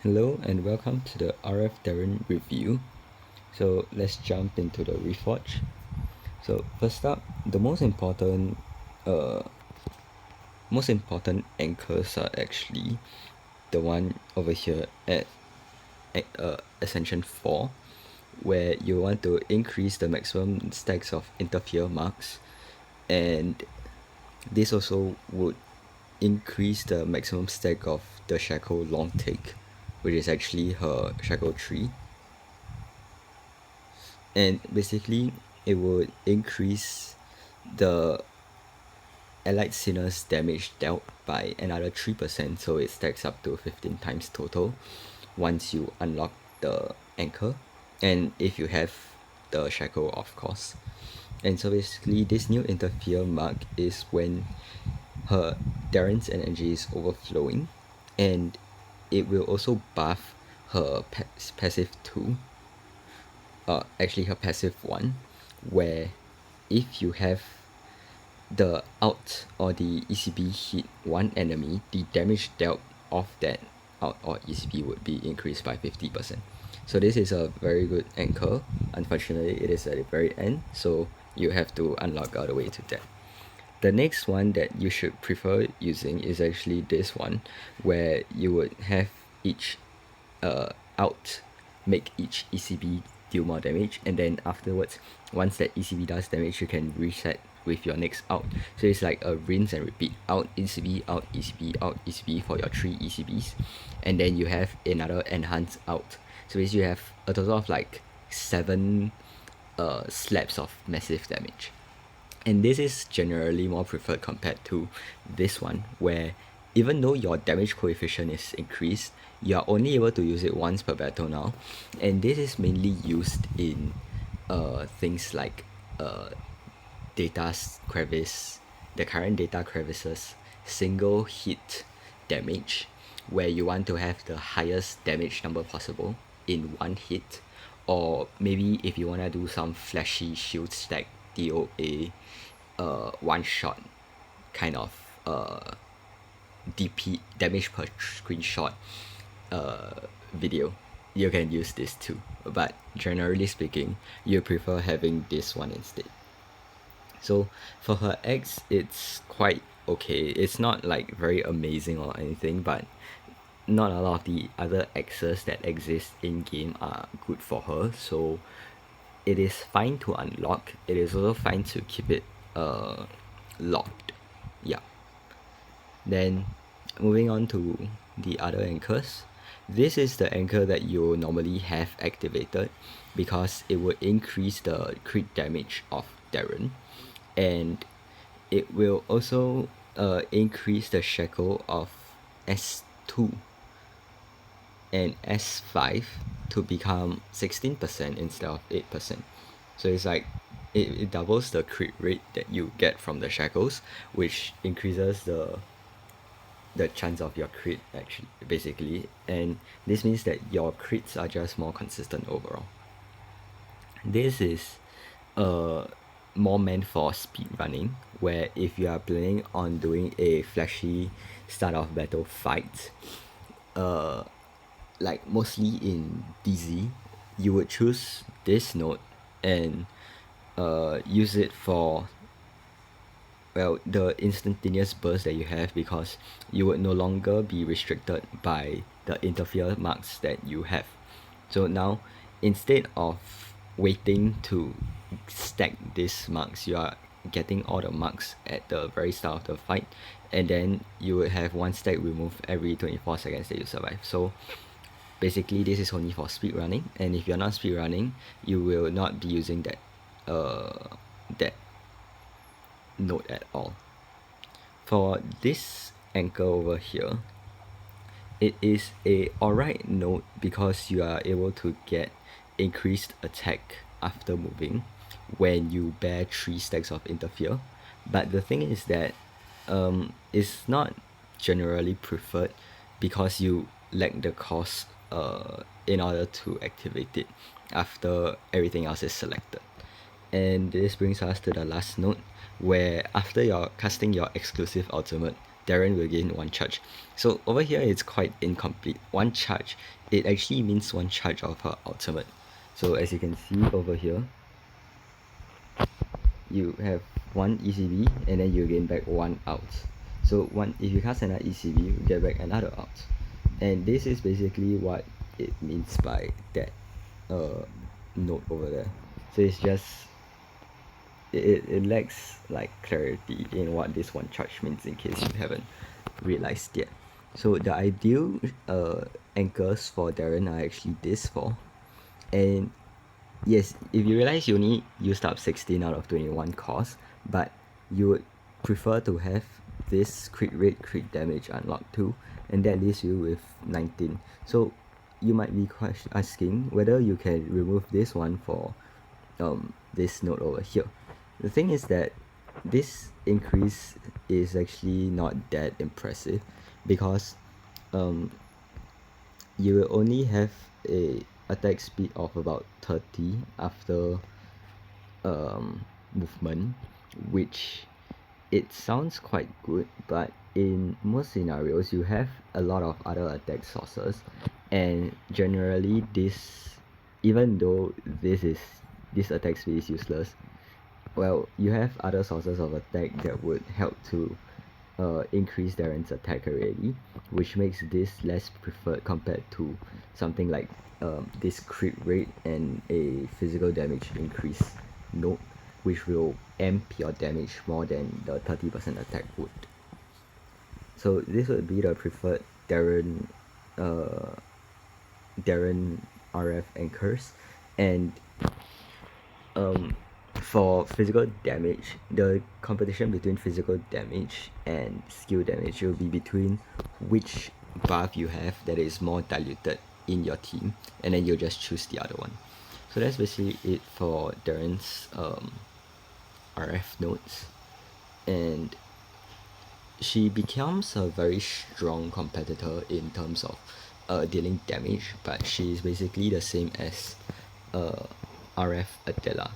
Hello and welcome to the Deren review. So let's jump into the Reforge. So first up, the uh, most important anchors are actually the one over here at Ascension 4, where you want to increase the maximum stacks of interfere marks, and this also would increase the maximum stack of the Shackle long take, which is actually her Shackle 3. And basically it would increase the allied sinner's damage dealt by another 3%, so it stacks up to 15 times total once you unlock the anchor, and if you have the shackle, of course. And so basically this new interfere mark is when her Daren's energy is overflowing, and it will also buff her passive 2, actually her passive 1, where if you have the out or the ECB hit one enemy, the damage dealt of that out or ECB would be increased by 50%. So this is a very good anchor. Unfortunately, it is at the very end, so you have to unlock all the way to that. The next one that you should prefer using is actually this one, where you would have each out make each ECB deal more damage, and then afterwards, once that ECB does damage, you can reset with your next out. So it's like a rinse and repeat: out ECB, out ECB, out ECB for your 3 ECBs, and then you have another enhanced out. So basically you have a total of like 7 slaps of massive damage. And this is generally more preferred compared to this one, where even though your damage coefficient is increased, you are only able to use it once per battle now. And this is mainly used in things like data crevice, the current data crevices, single hit damage, where you want to have the highest damage number possible in one hit, or maybe if you want to do some flashy shield stack DOA one shot kind of DP damage per screenshot video, you can use this too, but generally speaking you prefer having this one instead. So for her X, it's quite okay. It's not like very amazing or anything, but not a lot of the other X's that exist in game are good for her, so it is fine to unlock. It is also fine to keep it locked. Yeah. Then moving on to the other anchors. This is the anchor that you normally have activated because it would increase the crit damage of Deren, and it will also increase the shackle of S2 and S5 to become 16% instead of 8%. So it's like it doubles the crit rate that you get from the shackles, which increases the chance of your crit, actually, basically, and this means that your crits are just more consistent overall. This is more meant for speed running, where if you are planning on doing a flashy start of battle fight, like mostly in DZ, you would choose this node and use it for, well, the instantaneous burst that you have, because you would no longer be restricted by the interfere marks that you have. So now, instead of waiting to stack these marks, you are getting all the marks at the very start of the fight, and then you would have one stack removed every 24 seconds that you survive. So basically this is only for speed running, and if you're not speed running, you will not be using that node at all. For this anchor over here, it is a alright node because you are able to get increased attack after moving when you bear 3 stacks of interfere. But the thing is that it's not generally preferred because you lack the cost in order to activate it after everything else is selected. And this brings us to the last node, where after you're casting your exclusive ultimate, Deren will gain one charge. So over here it's quite incomplete. One charge, it actually means one charge of her ultimate. So as you can see over here, you have one ECB and then you gain back one out. So one, if you cast another ECB, you get back another out. And this is basically what it means by that note over there. So it's just it lacks like clarity in what this one charge means in case you haven't realized yet. So the ideal anchors for Deren are actually this four. And yes, if you realize you only used up 16 out of 21 cores, but you would prefer to have this crit rate, crit damage unlocked too, and that leaves you with 19. So you might be asking whether you can remove this one for this node over here. The thing is that this increase is actually not that impressive because you will only have a attack speed of about 30 after movement, which it sounds quite good, but in most scenarios you have a lot of other attack sources, and generally this, even though this attack speed is useless, well, you have other sources of attack that would help to increase Daren's attack already, which makes this less preferred compared to something like this crit rate and a physical damage increase node, which will amp your damage more than the 30% attack would. So this would be the preferred Deren Deren RF anchors. And for physical damage, the competition between physical damage and skill damage will be between which buff you have that is more diluted in your team, and then you'll just choose the other one. So that's basically it for Daren's RF nodes, and she becomes a very strong competitor in terms of dealing damage, but she is basically the same as RF Adela,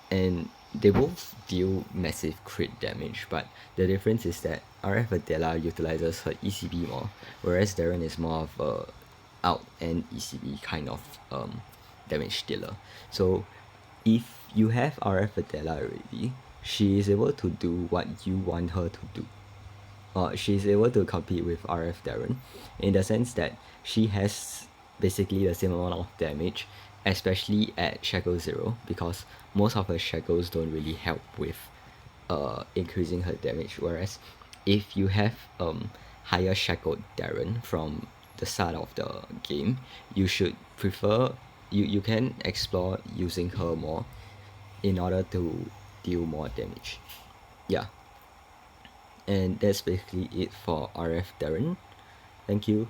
and they both deal massive crit damage, but the difference is that RF Adela utilizes her ECB more, whereas Deren is more of a out and ECB kind of damage dealer. So if you have RF Adela already, she is able to do what you want her to do. She's able to compete with RF Deren in the sense that she has basically the same amount of damage, especially at Shackle 0, because most of her shackles don't really help with increasing her damage, whereas if you have higher shackled Deren from the start of the game, you should prefer, you can explore using her more in order to deal more damage. Yeah, and that's basically it for RF Deren. Thank you.